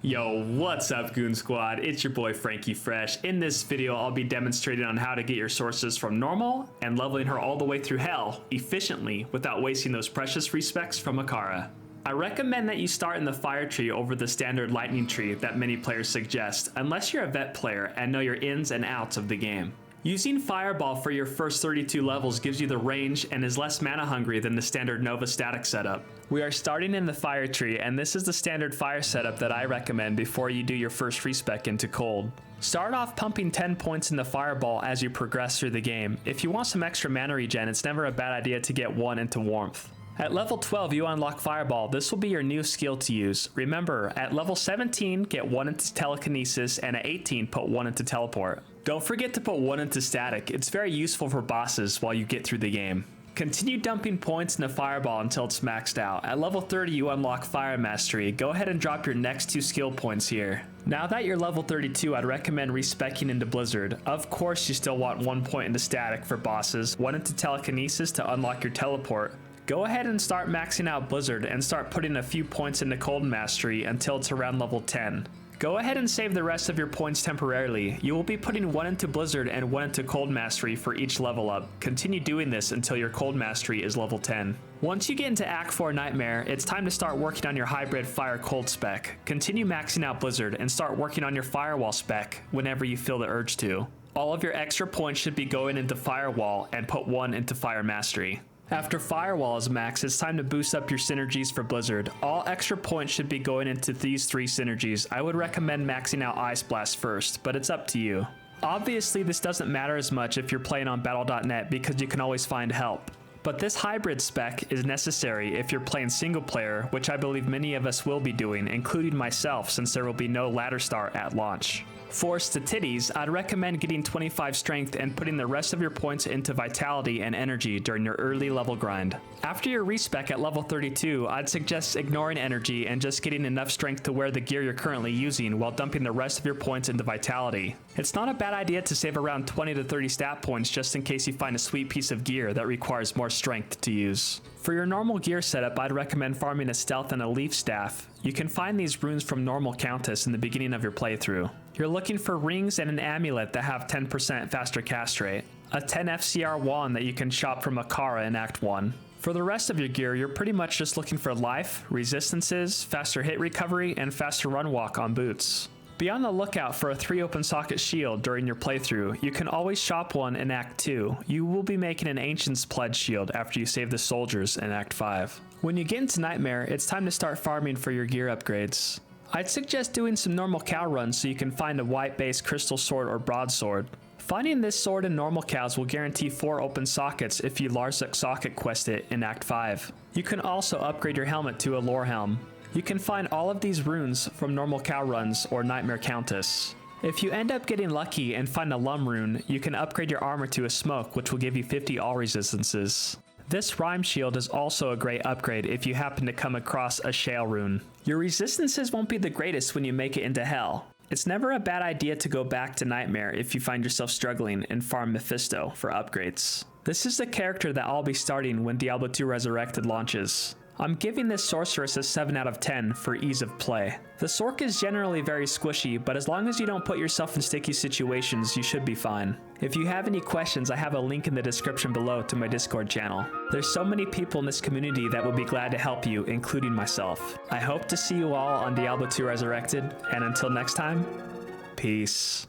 Yo, what's up Goon Squad? It's your boy FrankieFresh. In this video, I'll be demonstrating on how to get your sources from normal and leveling her all the way through hell efficiently without wasting those precious respecs from Akara. I recommend that you start in the fire tree over the standard lightning tree that many players suggest, unless you're a vet player and know your ins and outs of the game. Using Fireball for your first 32 levels gives you the range and is less mana hungry than the standard Nova static setup. We are starting in the fire tree, and this is the standard fire setup that I recommend before you do your first respec into cold. Start off pumping 10 points in the Fireball as you progress through the game. If you want some extra mana regen, it's never a bad idea to get 1 into warmth. At level 12, you unlock Fireball. This will be your new skill to use. Remember, at level 17, get 1 into Telekinesis, and at 18, put 1 into Teleport. Don't forget to put 1 into Static. It's very useful for bosses while you get through the game. Continue dumping points into Fireball until it's maxed out. At level 30, you unlock Fire Mastery. Go ahead and drop your next 2 skill points here. Now that you're level 32, I'd recommend respecking into Blizzard. Of course, you still want 1 point into Static for bosses, 1 into Telekinesis to unlock your Teleport. Go ahead and start maxing out Blizzard and start putting a few points into Cold Mastery until it's around level 10. Go ahead and save the rest of your points temporarily. You will be putting 1 into Blizzard and 1 into Cold Mastery for each level up. Continue doing this until your Cold Mastery is level 10. Once you get into Act 4 Nightmare, it's time to start working on your Hybrid Fire-Cold spec. Continue maxing out Blizzard and start working on your Firewall spec whenever you feel the urge to. All of your extra points should be going into Firewall and put 1 into Fire Mastery. After Firewall is maxed, it's time to boost up your synergies for Blizzard. All extra points should be going into these 3 synergies. I would recommend maxing out Ice Blast first, but it's up to you. Obviously, this doesn't matter as much if you're playing on Battle.net because you can always find help. But this hybrid spec is necessary if you're playing single player, which I believe many of us will be doing, including myself, since there will be no ladder start at launch. For Statities, I'd recommend getting 25 strength and putting the rest of your points into vitality and energy during your early level grind. After your respec at level 32, I'd suggest ignoring energy and just getting enough strength to wear the gear you're currently using while dumping the rest of your points into vitality. It's not a bad idea to save around 20 to 30 stat points just in case you find a sweet piece of gear that requires more strength to use. For your normal gear setup, I'd recommend farming a stealth and a leaf staff. You can find these runes from normal Countess in the beginning of your playthrough. You're looking for rings and an amulet that have 10% faster cast rate, a 10 FCR wand that you can shop from Akara in Act 1. For the rest of your gear, you're pretty much just looking for life, resistances, faster hit recovery, and faster run walk on boots. Be on the lookout for a 3 open socket shield during your playthrough. You can always shop one in Act 2. You will be making an Ancient's Pledge shield after you save the soldiers in Act 5. When you get into Nightmare, it's time to start farming for your gear upgrades. I'd suggest doing some normal cow runs so you can find a white-based crystal sword or broadsword. Finding this sword in normal cows will guarantee 4 open sockets if you Larzuk socket quest it in Act 5. You can also upgrade your helmet to a lore helm. You can find all of these runes from normal cow runs or Nightmare Countess. If you end up getting lucky and find a Lum rune, you can upgrade your armor to a smoke, which will give you 50 all resistances. This Rhyme Shield is also a great upgrade if you happen to come across a Shale rune. Your resistances won't be the greatest when you make it into Hell. It's never a bad idea to go back to Nightmare if you find yourself struggling and farm Mephisto for upgrades. This is the character that I'll be starting when Diablo 2 Resurrected launches. I'm giving this sorceress a 7 out of 10 for ease of play. The Sorc is generally very squishy, but as long as you don't put yourself in sticky situations, you should be fine. If you have any questions, I have a link in the description below to my Discord channel. There's so many people in this community that would be glad to help you, including myself. I hope to see you all on Diablo 2 Resurrected, and until next time, peace.